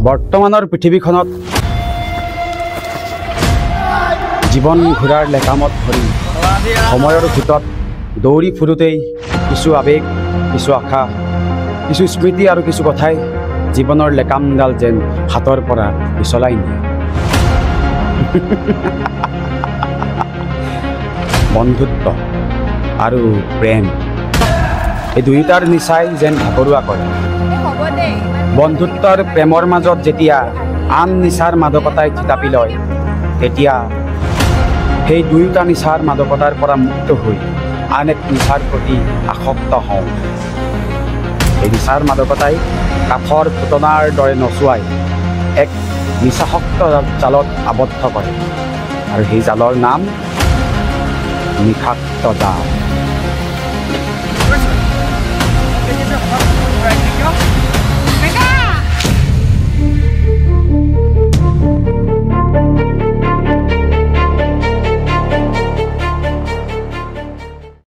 বৰ্তমানৰ পৃথিৱীখনত জীৱন ঘূৰাৰ লেকামত ধৰি সময়ৰ ভিতৰত দৌৰি ফুৰোঁতেই কিছু আৱেগ, কিছু আশা, কিছু স্মৃতি আৰু কিছু কথাই জীৱনৰ লেকামডাল যেন হাতৰ পৰা পিছলাই নিয়ে। বন্ধুত্ব আৰু প্ৰেম এই দুয়োটাৰ নিচাই যেন ভাগৰুৱা কৰে। বন্ধুত্ব আৰু প্ৰেমৰ মাজত যেতিয়া আন নিচাৰ মাদকতাই থিতাপি লয়, তেতিয়া সেই দুয়োটা নিচাৰ মাদকতাৰ পৰা মুক্ত হৈ আন এক নিচাৰ প্ৰতি আসক্ত হওঁ। এই নিচাৰ মাদকতাই কাঠৰ ফুটনাৰ দৰে নচুৱাই এক নিচাসক্ত জালত আবদ্ধ কৰে, আৰু সেই জালৰ নাম নিষাক্ত জাল।